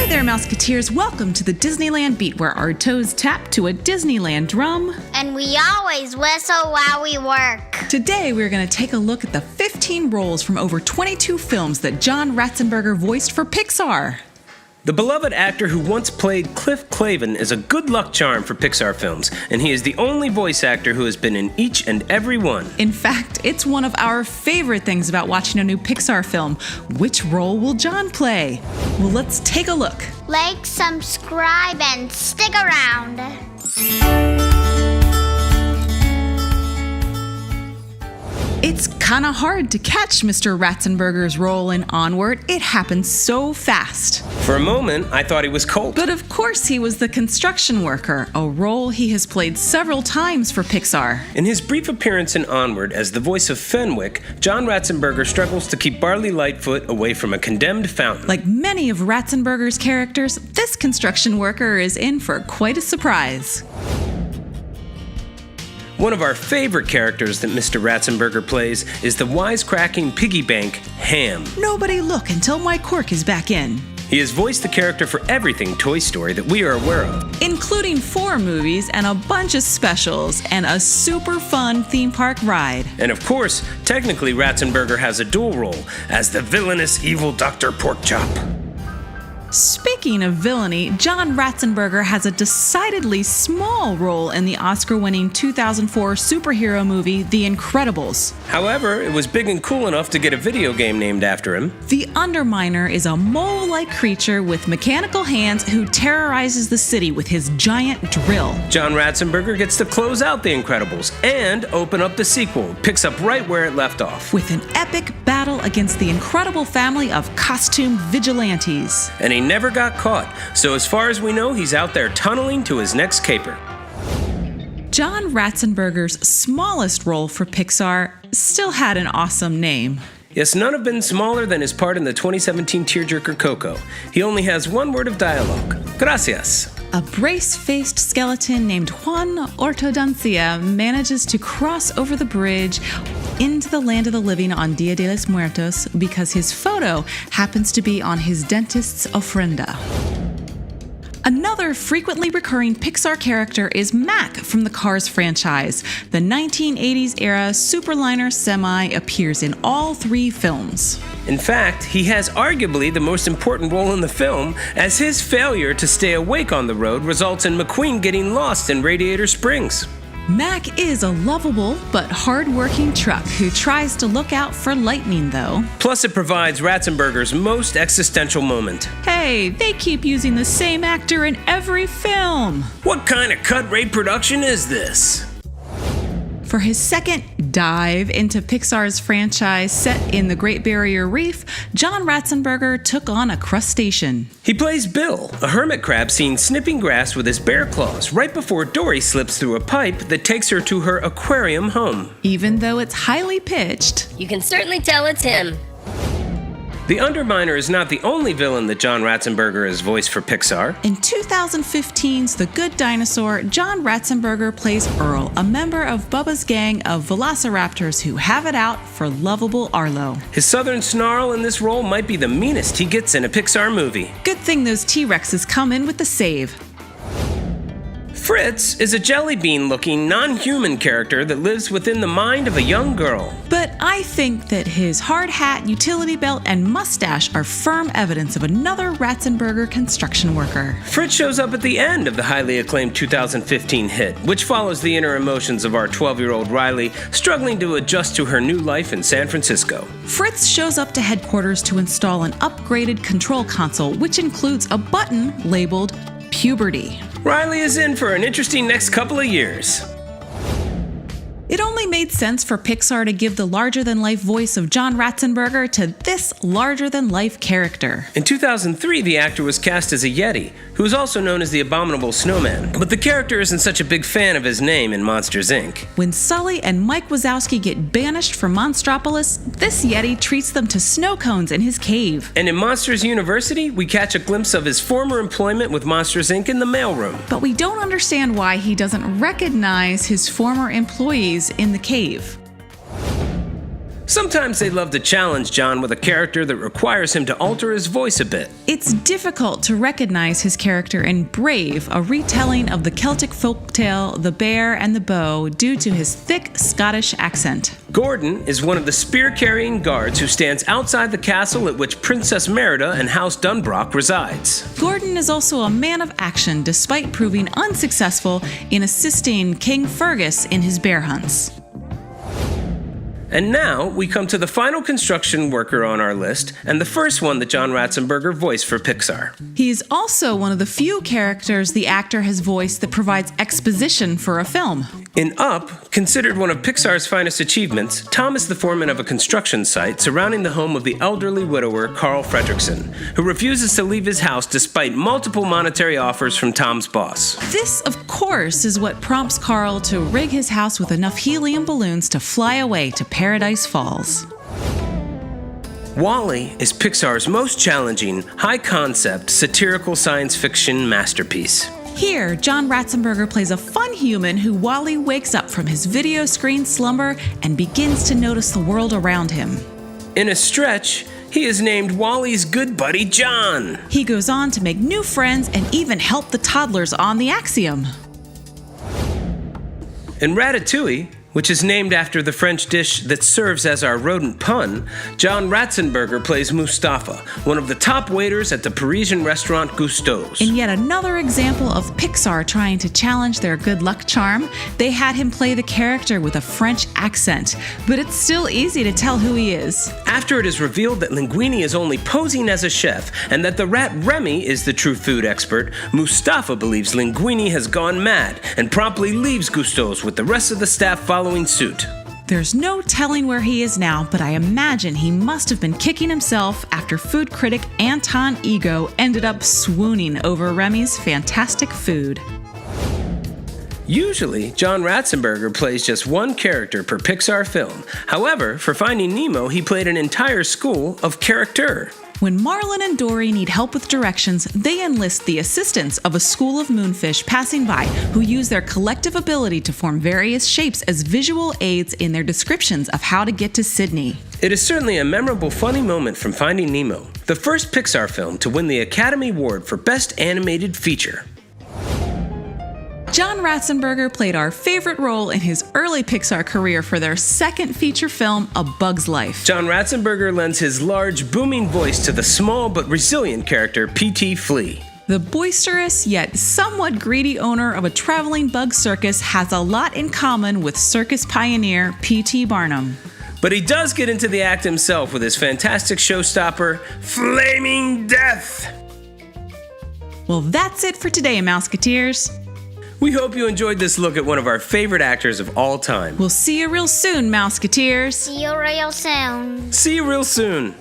Hi there, Mouseketeers. Welcome to the Disneyland Beat, where our toes tap to a Disneyland drum. And we always whistle while we work. Today, we're going to take a look at the 15 roles from over 22 films that John Ratzenberger voiced for Pixar. The beloved actor who once played Cliff Clavin is a good luck charm for Pixar films, and he is the only voice actor who has been in each and every one. In fact, it's one of our favorite things about watching a new Pixar film. Which role will John play? Well, let's take a look. Like, subscribe, and stick around. It's kinda hard to catch Mr. Ratzenberger's role in Onward. It happened so fast. For a moment, I thought he was Colt. But of course he was the construction worker, a role he has played several times for Pixar. In his brief appearance in Onward as the voice of Fenwick, John Ratzenberger struggles to keep Barley Lightfoot away from a condemned fountain. Like many of Ratzenberger's characters, this construction worker is in for quite a surprise. One of our favorite characters that Mr. Ratzenberger plays is the wisecracking piggy bank, Hamm. Nobody look until my cork is back in. He has voiced the character for everything Toy Story that we are aware of, including 4 movies and a bunch of specials and a super fun theme park ride. And of course, technically Ratzenberger has a dual role as the villainous evil Dr. Porkchop. Speaking of villainy, John Ratzenberger has a decidedly small role in the Oscar-winning 2004 superhero movie, The Incredibles. However, it was big and cool enough to get a video game named after him. The Underminer is a mole-like creature with mechanical hands who terrorizes the city with his giant drill. John Ratzenberger gets to close out The Incredibles and open up the sequel, picks up right where it left off. With an epic battle against the incredible family of costumed vigilantes. And he never got caught, so as far as we know, he's out there tunneling to his next caper. John Ratzenberger's smallest role for Pixar still had an awesome name. Yes, none have been smaller than his part in the 2017 tearjerker Coco. He only has one word of dialogue: gracias. A brace-faced skeleton named Juan Ortodoncia manages to cross over the bridge into the land of the living on Dia de los Muertos because his photo happens to be on his dentist's ofrenda. Another frequently recurring Pixar character is Mack from the Cars franchise. The 1980s era Superliner semi appears in all 3 films. In fact, he has arguably the most important role in the film, as his failure to stay awake on the road results in McQueen getting lost in Radiator Springs. Mack is a lovable but hard-working truck who tries to look out for lightning, though. Plus, it provides Ratzenberger's most existential moment. Hey, they keep using the same actor in every film. What kind of cut-rate production is this? For his second dive into Pixar's franchise set in the Great Barrier Reef, John Ratzenberger took on a crustacean. He plays Bill, a hermit crab seen snipping grass with his bare claws right before Dory slips through a pipe that takes her to her aquarium home. Even though it's highly pitched, you can certainly tell it's him. The Underminer is not the only villain that John Ratzenberger has voiced for Pixar. In 2015's The Good Dinosaur, John Ratzenberger plays Earl, a member of Bubba's gang of velociraptors who have it out for lovable Arlo. His southern snarl in this role might be the meanest he gets in a Pixar movie. Good thing those T-Rexes come in with the save. Fritz is a jelly bean-looking, non-human character that lives within the mind of a young girl. But I think that his hard hat, utility belt, and mustache are firm evidence of another Ratzenberger construction worker. Fritz shows up at the end of the highly acclaimed 2015 hit, which follows the inner emotions of our 12-year-old Riley struggling to adjust to her new life in San Francisco. Fritz shows up to headquarters to install an upgraded control console, which includes a button labeled Puberty. Riley is in for an interesting next couple of years. It only made sense for Pixar to give the larger-than-life voice of John Ratzenberger to this larger-than-life character. In 2003, the actor was cast as a Yeti, who is also known as the Abominable Snowman, but the character isn't such a big fan of his name in Monsters, Inc. When Sully and Mike Wazowski get banished from Monstropolis, this Yeti treats them to snow cones in his cave. And in Monsters University, we catch a glimpse of his former employment with Monsters, Inc. in the mailroom. But we don't understand why he doesn't recognize his former employees in the cave. Sometimes they love to challenge John with a character that requires him to alter his voice a bit. It's difficult to recognize his character in Brave, a retelling of the Celtic folktale The Bear and the Bow, due to his thick Scottish accent. Gordon is one of the spear-carrying guards who stands outside the castle at which Princess Merida and House Dunbrock resides. Gordon is also a man of action, despite proving unsuccessful in assisting King Fergus in his bear hunts. And now, we come to the final construction worker on our list, and the first one that John Ratzenberger voiced for Pixar. He is also one of the few characters the actor has voiced that provides exposition for a film. In Up, considered one of Pixar's finest achievements, Tom is the foreman of a construction site surrounding the home of the elderly widower Carl Fredrickson, who refuses to leave his house despite multiple monetary offers from Tom's boss. This, of course, is what prompts Carl to rig his house with enough helium balloons to fly away to Paradise Falls. WALL-E is Pixar's most challenging, high-concept, satirical science fiction masterpiece. Here, John Ratzenberger plays a fun human who WALL-E wakes up from his video screen slumber and begins to notice the world around him. In a stretch, he is named WALL-E's good buddy John. He goes on to make new friends and even help the toddlers on the Axiom. In Ratatouille, which is named after the French dish that serves as our rodent pun, John Ratzenberger plays Mustafa, one of the top waiters at the Parisian restaurant Gusteau's. In yet another example of Pixar trying to challenge their good luck charm, they had him play the character with a French accent, but it's still easy to tell who he is. After it is revealed that Linguini is only posing as a chef and that the rat Remy is the true food expert, Mustafa believes Linguini has gone mad and promptly leaves Gusteau's with the rest of the staff following suit. There's no telling where he is now, but I imagine he must have been kicking himself after food critic Anton Ego ended up swooning over Remy's fantastic food. Usually, John Ratzenberger plays just one character per Pixar film. However, for Finding Nemo, he played an entire school of character. When Marlin and Dory need help with directions, they enlist the assistance of a school of moonfish passing by who use their collective ability to form various shapes as visual aids in their descriptions of how to get to Sydney. It is certainly a memorable, funny moment from Finding Nemo, the first Pixar film to win the Academy Award for Best Animated Feature. John Ratzenberger played our favorite role in his early Pixar career for their second feature film, A Bug's Life. John Ratzenberger lends his large, booming voice to the small but resilient character P.T. Flea. The boisterous yet somewhat greedy owner of a traveling bug circus has a lot in common with circus pioneer P.T. Barnum. But he does get into the act himself with his fantastic showstopper, Flaming Death! Well, that's it for today, Mouseketeers. We hope you enjoyed this look at one of our favorite actors of all time. We'll see you real soon, Mouseketeers. See you real soon. See you real soon.